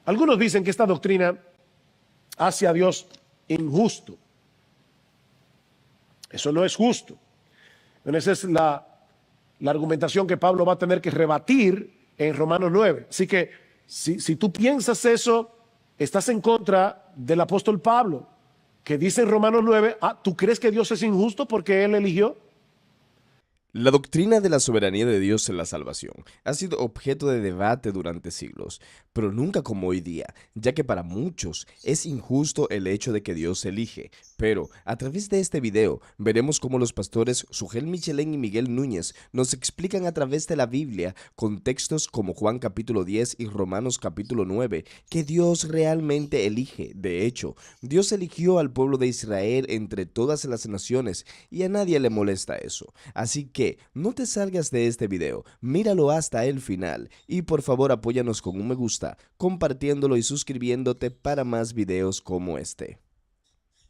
Algunos dicen que esta doctrina hace a Dios injusto. Eso no es justo. Bueno, esa es la argumentación que Pablo va a tener que rebatir en Romanos 9. Así que si tú piensas eso, estás en contra del apóstol Pablo, que dice en Romanos 9, ¿tú crees que Dios es injusto porque Él eligió? La doctrina de la soberanía de Dios en la salvación ha sido objeto de debate durante siglos, pero nunca como hoy día, ya que para muchos es injusto el hecho de que Dios elige. Pero a través de este video veremos cómo los pastores Sugel Michelén y Miguel Núñez nos explican a través de la Biblia, con textos como Juan capítulo 10 y Romanos capítulo 9, que Dios realmente elige. De hecho, Dios eligió al pueblo de Israel entre todas las naciones y a nadie le molesta eso. Así que no te salgas de este video, míralo hasta el final y por favor apóyanos con un me gusta, compartiéndolo y suscribiéndote para más videos como este.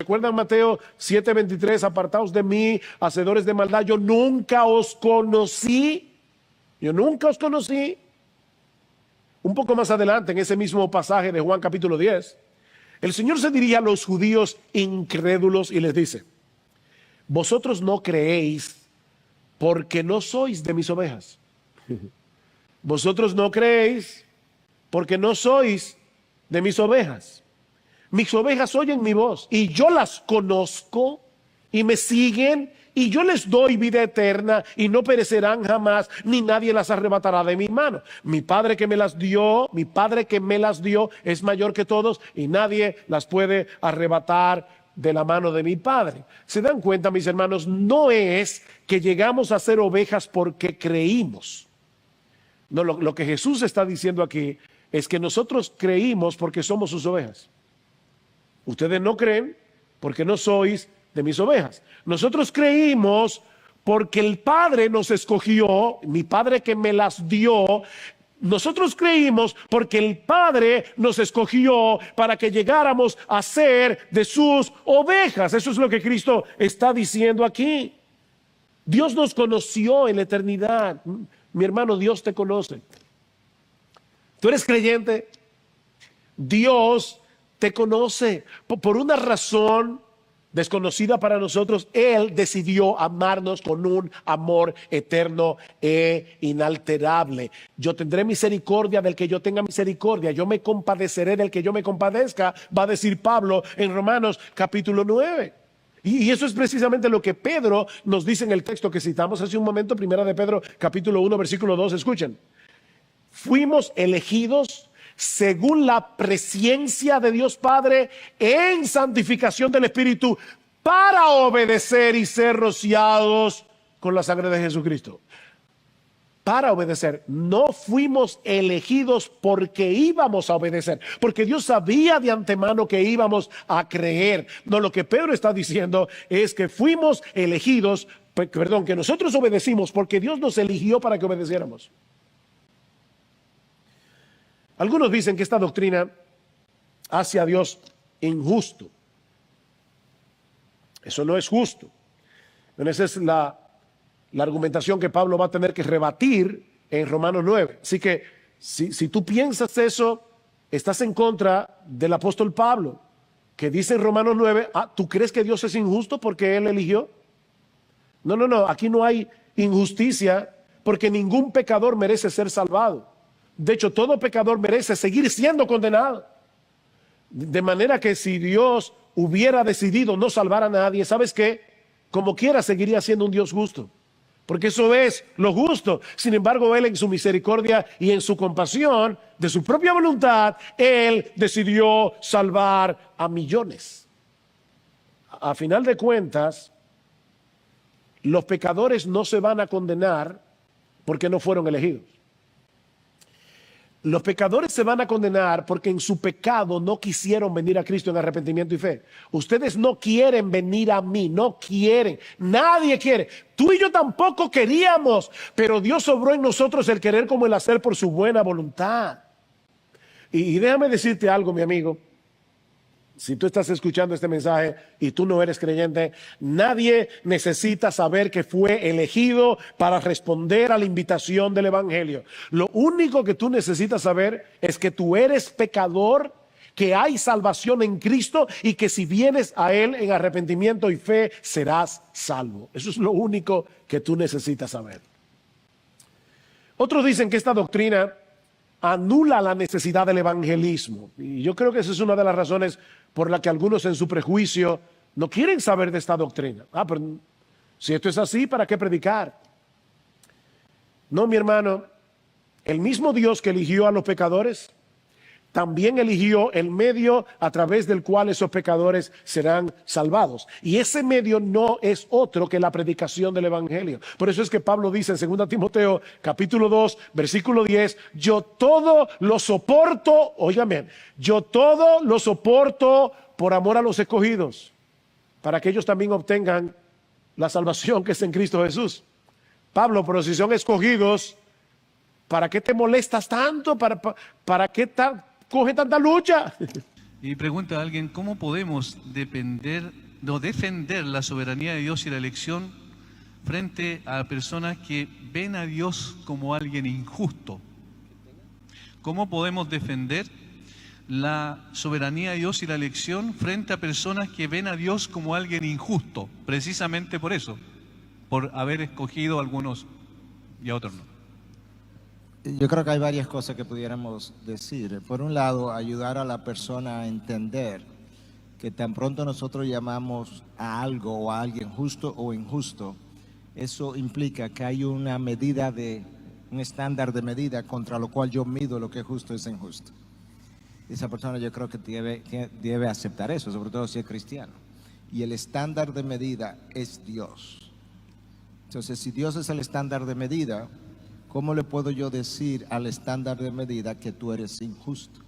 ¿Recuerdan Mateo 7:23? Apartaos de mí, hacedores de maldad, yo nunca os conocí. Yo nunca os conocí. Un poco más adelante, en ese mismo pasaje de Juan capítulo 10, el Señor se dirige a los judíos incrédulos y les dice: vosotros no creéis porque no sois de mis ovejas. Vosotros no creéis porque no sois de mis ovejas. Mis ovejas oyen mi voz y yo las conozco y me siguen y yo les doy vida eterna y no perecerán jamás, ni nadie las arrebatará de mi mano. Mi Padre que me las dio, es mayor que todos y nadie las puede arrebatar de la mano de mi Padre. ¿Se dan cuenta, mis hermanos? No es que llegamos a ser ovejas porque creímos. No, lo que Jesús está diciendo aquí es que nosotros creímos porque somos sus ovejas. Ustedes no creen porque no sois de mis ovejas. Nosotros creímos porque el Padre nos escogió, mi Padre que me las dio. Nosotros creímos porque el Padre nos escogió para que llegáramos a ser de sus ovejas. Eso es lo que Cristo está diciendo aquí. Dios nos conoció en la eternidad. Mi hermano, Dios te conoce. ¿Tú eres creyente? Dios te conoce. Por una razón desconocida para nosotros, Él decidió amarnos con un amor eterno e inalterable. Yo tendré misericordia del que yo tenga misericordia. Yo me compadeceré del que yo me compadezca, va a decir Pablo en Romanos capítulo 9. Y eso es precisamente lo que Pedro nos dice en el texto que citamos hace un momento, primera de Pedro capítulo 1 versículo 2. Escuchen: fuimos elegidos según la presciencia de Dios Padre en santificación del Espíritu para obedecer y ser rociados con la sangre de Jesucristo. Para obedecer. No fuimos elegidos porque íbamos a obedecer, porque Dios sabía de antemano que íbamos a creer. No, lo que Pedro está diciendo es que fuimos elegidos, que nosotros obedecimos porque Dios nos eligió para que obedeciéramos. Algunos dicen que esta doctrina hace a Dios injusto. Eso no es justo. Bueno, esa es la argumentación que Pablo va a tener que rebatir en Romanos 9. Así que si tú piensas eso, estás en contra del apóstol Pablo, que dice en Romanos 9, ¿tú crees que Dios es injusto porque Él eligió? No, aquí no hay injusticia porque ningún pecador merece ser salvado. De hecho, todo pecador merece seguir siendo condenado. De manera que si Dios hubiera decidido no salvar a nadie, ¿sabes qué? Como quiera seguiría siendo un Dios justo. Porque eso es lo justo. Sin embargo, Él en su misericordia y en su compasión, de su propia voluntad, Él decidió salvar a millones. A final de cuentas, los pecadores no se van a condenar porque no fueron elegidos. Los pecadores se van a condenar porque en su pecado no quisieron venir a Cristo en arrepentimiento y fe. Ustedes no quieren venir a mí, no quieren, nadie quiere. Tú y yo tampoco queríamos, pero Dios obró en nosotros el querer como el hacer por su buena voluntad. Y déjame decirte algo, mi amigo. Si tú estás escuchando este mensaje y tú no eres creyente, nadie necesita saber que fue elegido para responder a la invitación del Evangelio. Lo único que tú necesitas saber es que tú eres pecador, que hay salvación en Cristo y que si vienes a Él en arrepentimiento y fe, serás salvo. Eso es lo único que tú necesitas saber. Otros dicen que esta doctrina anula la necesidad del evangelismo. Y yo creo que esa es una de las razones por la que algunos en su prejuicio no quieren saber de esta doctrina. Pero si esto es así, ¿para qué predicar? No, mi hermano, el mismo Dios que eligió a los pecadores, también eligió el medio a través del cual esos pecadores serán salvados. Y ese medio no es otro que la predicación del evangelio. Por eso es que Pablo dice en 2 Timoteo capítulo 2, versículo 10, yo todo lo soporto, óigame, yo todo lo soporto por amor a los escogidos, para que ellos también obtengan la salvación que es en Cristo Jesús. Pablo, pero si son escogidos, ¿para qué te molestas tanto? ¿Para qué coge tanta lucha? Y pregunta a alguien, ¿cómo podemos defender la soberanía de Dios y la elección frente a personas que ven a Dios como alguien injusto? ¿Cómo podemos defender la soberanía de Dios y la elección frente a personas que ven a Dios como alguien injusto? Precisamente por eso, por haber escogido a algunos y a otros no. Yo creo que hay varias cosas que pudiéramos decir. Por un lado, ayudar a la persona a entender que tan pronto nosotros llamamos a algo o a alguien justo o injusto, eso implica que hay un estándar de medida contra lo cual yo mido lo que es justo y es injusto. Esa persona yo creo que debe aceptar eso, sobre todo si es cristiano. Y el estándar de medida es Dios. Entonces, si Dios es el estándar de medida, ¿cómo le puedo yo decir al estándar de medida que tú eres injusto?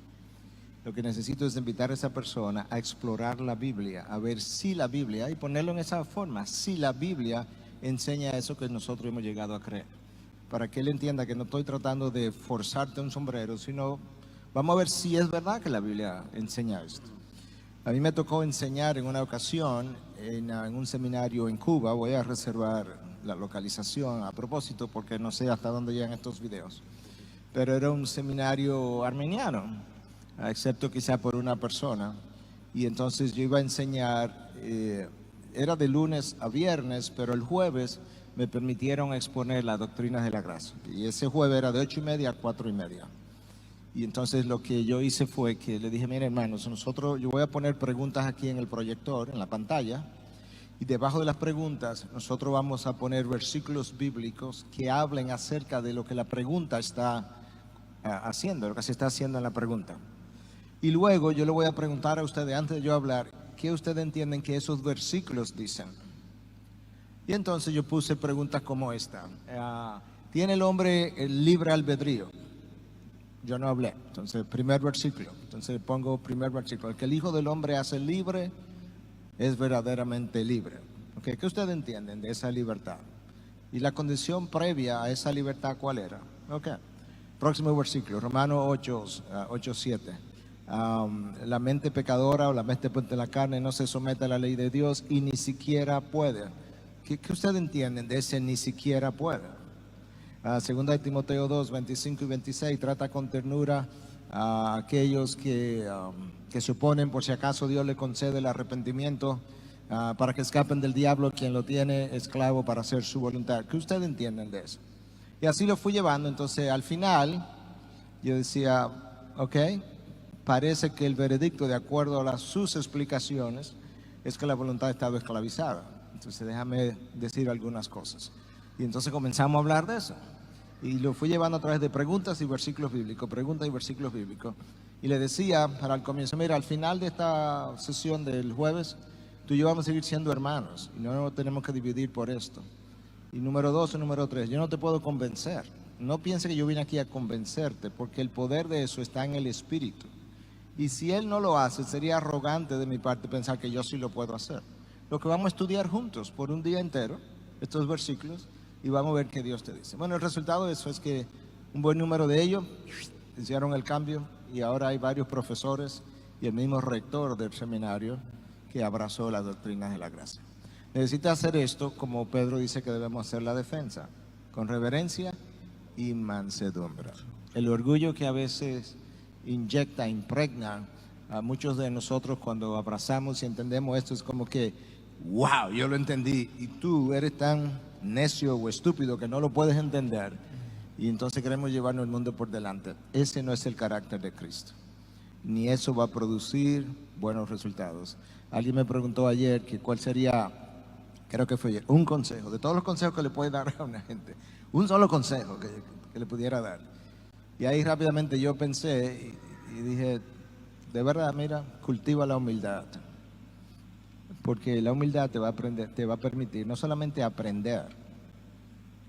Lo que necesito es invitar a esa persona a explorar la Biblia, a ver si la Biblia, y ponerlo en esa forma, si la Biblia enseña eso que nosotros hemos llegado a creer. Para que él entienda que no estoy tratando de forzarte un sombrero, sino vamos a ver si es verdad que la Biblia enseña esto. A mí me tocó enseñar en una ocasión en un seminario en Cuba. Voy a reservar la localización a propósito porque no sé hasta dónde llegan estos videos, pero era un seminario armeniano, excepto quizá por una persona, y entonces yo iba a enseñar, era de lunes a viernes, pero el jueves me permitieron exponer las doctrinas de la gracia, y ese jueves era de 8:30 a 4:30, y entonces lo que yo hice fue que le dije, miren hermanos, yo voy a poner preguntas aquí en el proyector, en la pantalla, y debajo de las preguntas nosotros vamos a poner versículos bíblicos que hablen acerca de lo que la pregunta está haciendo, lo que se está haciendo en la pregunta. Y luego yo le voy a preguntar a ustedes, antes de yo hablar, ¿qué ustedes entienden que esos versículos dicen? Y entonces yo puse preguntas como esta. ¿Tiene el hombre el libre albedrío? Yo no hablé. Entonces, primer versículo. Entonces pongo primer versículo. El que el Hijo del Hombre hace libre es verdaderamente libre. ¿Okay? ¿Qué ustedes entienden de esa libertad? Y la condición previa a esa libertad, ¿cuál era? Okay. Próximo versículo, Romanos 8:7. La mente pecadora o la mente puesta en la carne no se somete a la ley de Dios y ni siquiera puede. ¿Qué ustedes entienden de ese ni siquiera puede? Segunda de Timoteo 2, 25 y 26, trata con ternura a aquellos que se oponen por si acaso Dios le concede el arrepentimiento para que escapen del diablo, quien lo tiene esclavo para hacer su voluntad. ¿Qué ustedes entienden de eso? Y así lo fui llevando. Entonces al final yo decía, ok, parece que el veredicto de acuerdo a sus explicaciones es que la voluntad ha estado esclavizada. Entonces déjame decir algunas cosas. Y entonces comenzamos a hablar de eso. Y lo fui llevando a través de preguntas y versículos bíblicos, preguntas y versículos bíblicos. Y le decía para el comienzo, mira, al final de esta sesión del jueves, tú y yo vamos a seguir siendo hermanos y no nos tenemos que dividir por esto. Y número 2 y número 3, yo no te puedo convencer. No piense que yo vine aquí a convencerte, porque el poder de eso está en el Espíritu. Y si Él no lo hace, sería arrogante de mi parte pensar que yo sí lo puedo hacer. Lo que vamos a estudiar juntos por un día entero, estos versículos, y vamos a ver qué Dios te dice. Bueno, el resultado de eso es que un buen número de ellos hicieron el cambio y ahora hay varios profesores y el mismo rector del seminario que abrazó las doctrinas de la gracia. Necesita hacer esto como Pedro dice que debemos hacer la defensa, con reverencia y mansedumbre. El orgullo que a veces impregna a muchos de nosotros cuando abrazamos y entendemos esto es como que, wow, yo lo entendí y tú eres tan necio o estúpido que no lo puedes entender y entonces queremos llevarnos el mundo por delante. Ese no es el carácter de Cristo, ni eso va a producir buenos resultados. Alguien me preguntó ayer que cuál sería, creo que fue ayer, un consejo, de todos los consejos que le puede dar a una gente, un solo consejo que le pudiera dar. Y ahí rápidamente yo pensé y dije, de verdad, mira, cultiva la humildad. Porque la humildad te va a permitir no solamente aprender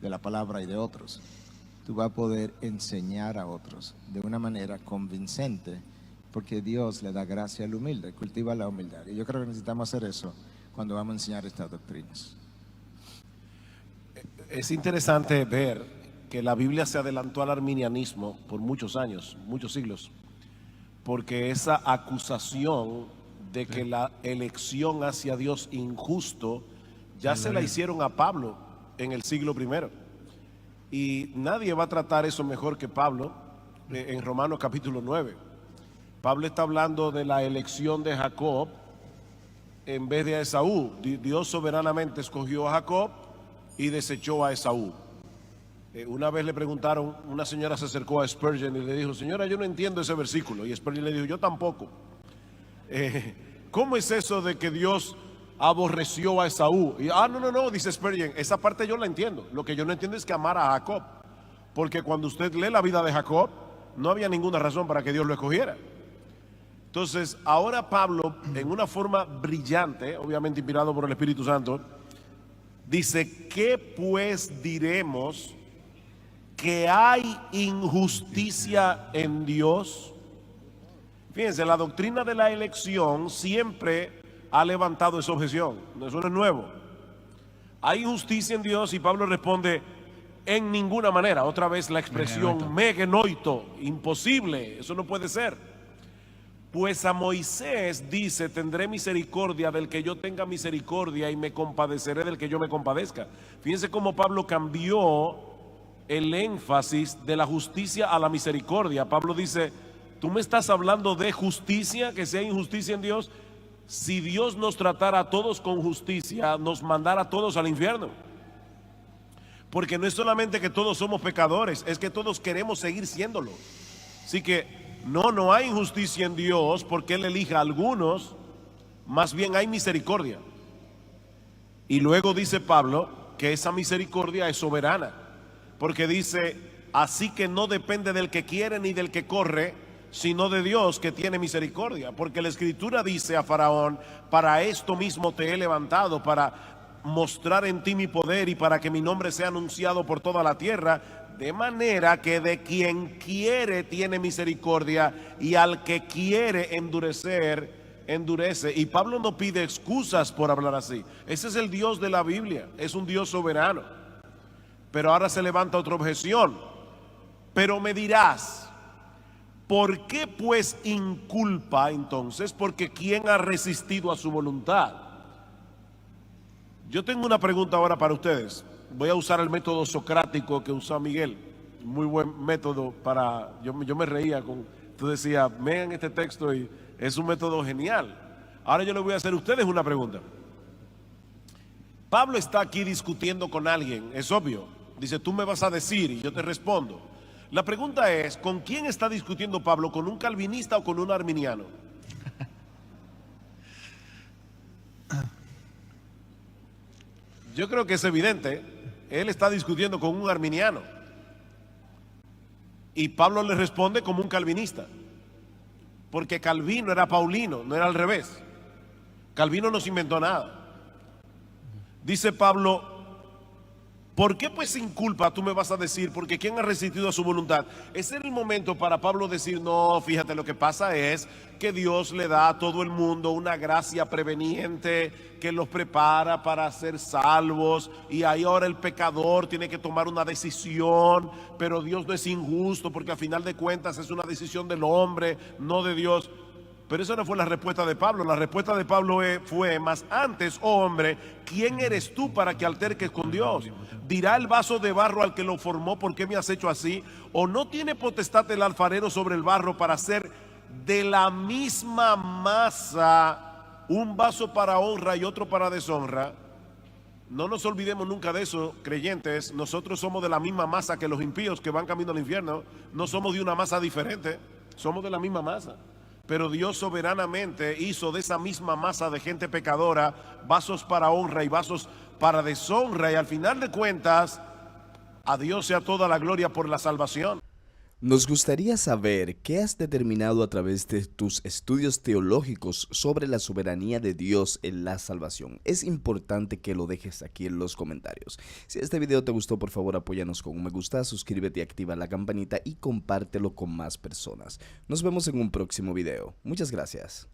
de la palabra y de otros, tú vas a poder enseñar a otros de una manera convincente, porque Dios le da gracia al humilde, cultiva la humildad. Y yo creo que necesitamos hacer eso cuando vamos a enseñar estas doctrinas. Es interesante ver que la Biblia se adelantó al arminianismo por muchos años, muchos siglos, porque esa acusación de que la elección hacia Dios injusto ya se la hicieron a Pablo en el siglo I. Y nadie va a tratar eso mejor que Pablo en Romanos capítulo 9. Pablo está hablando de la elección de Jacob en vez de a Esaú. Dios soberanamente escogió a Jacob y desechó a Esaú. Una vez le preguntaron, una señora se acercó a Spurgeon y le dijo, señora, yo no entiendo ese versículo. Y Spurgeon le dijo, yo tampoco. ¿Cómo es eso de que Dios aborreció a Esaú? Y, no, dice Spurgeon, esa parte yo la entiendo. Lo que yo no entiendo es que amara a Jacob. Porque cuando usted lee la vida de Jacob, no había ninguna razón para que Dios lo escogiera. Entonces, ahora Pablo, en una forma brillante, obviamente inspirado por el Espíritu Santo, dice, ¿qué pues diremos? ¿Que hay injusticia en Dios? Fíjense, la doctrina de la elección siempre ha levantado esa objeción. Eso no es nuevo. ¿Hay injusticia en Dios? Y Pablo responde, en ninguna manera. Otra vez la expresión megenoito, imposible, eso no puede ser. Pues a Moisés dice, tendré misericordia del que yo tenga misericordia y me compadeceré del que yo me compadezca. Fíjense cómo Pablo cambió el énfasis de la justicia a la misericordia. Pablo dice, tú me estás hablando de justicia, que sea injusticia en Dios. Si Dios nos tratara a todos con justicia, nos mandara a todos al infierno. Porque no es solamente que todos somos pecadores, es que todos queremos seguir siéndolo. Así que no hay injusticia en Dios porque Él elija a algunos, más bien hay misericordia. Y luego dice Pablo que esa misericordia es soberana, porque dice, así que no depende del que quiere ni del que corre, sino de Dios que tiene misericordia. Porque la Escritura dice a Faraón, para esto mismo te he levantado, para mostrar en ti mi poder y para que mi nombre sea anunciado por toda la tierra, de manera que de quien quiere tiene misericordia y al que quiere endurecer, endurece. Y Pablo no pide excusas por hablar así. Ese es el Dios de la Biblia, es un Dios soberano. Pero ahora se levanta otra objeción. Pero me dirás, ¿por qué pues inculpa entonces? Porque ¿quién ha resistido a su voluntad? Yo tengo una pregunta ahora para ustedes. Voy a usar el método socrático que usa Miguel. Muy buen método para... Yo me reía con... Tú decías, vean este texto y es un método genial. Ahora yo les voy a hacer a ustedes una pregunta. Pablo está aquí discutiendo con alguien, es obvio. Dice, tú me vas a decir y yo te respondo. La pregunta es, ¿con quién está discutiendo Pablo? ¿Con un calvinista o con un arminiano? Yo creo que es evidente. Él está discutiendo con un arminiano. Y Pablo le responde como un calvinista. Porque Calvino era paulino, no era al revés. Calvino no se inventó nada. Dice Pablo, ¿por qué pues sin culpa tú me vas a decir? Porque ¿quién ha resistido a su voluntad? Ese era el momento para Pablo decir, no, fíjate, lo que pasa es que Dios le da a todo el mundo una gracia preveniente que los prepara para ser salvos, y ahí ahora el pecador tiene que tomar una decisión, pero Dios no es injusto porque al final de cuentas es una decisión del hombre, no de Dios. Pero esa no fue la respuesta de Pablo. La respuesta de Pablo fue: mas antes, oh hombre, ¿quién eres tú para que alterques con Dios? ¿Dirá el vaso de barro al que lo formó, por qué me has hecho así? ¿O no tiene potestad el alfarero sobre el barro para hacer de la misma masa un vaso para honra y otro para deshonra? No nos olvidemos nunca de eso, creyentes. Nosotros somos de la misma masa que los impíos que van camino al infierno. No somos de una masa diferente, somos de la misma masa. Pero Dios soberanamente hizo de esa misma masa de gente pecadora vasos para honra y vasos para deshonra, y al final de cuentas a Dios sea toda la gloria por la salvación. Nos gustaría saber qué has determinado a través de tus estudios teológicos sobre la soberanía de Dios en la salvación. Es importante que lo dejes aquí en los comentarios. Si este video te gustó, por favor apóyanos con un me gusta, suscríbete, activa la campanita y compártelo con más personas. Nos vemos en un próximo video. Muchas gracias.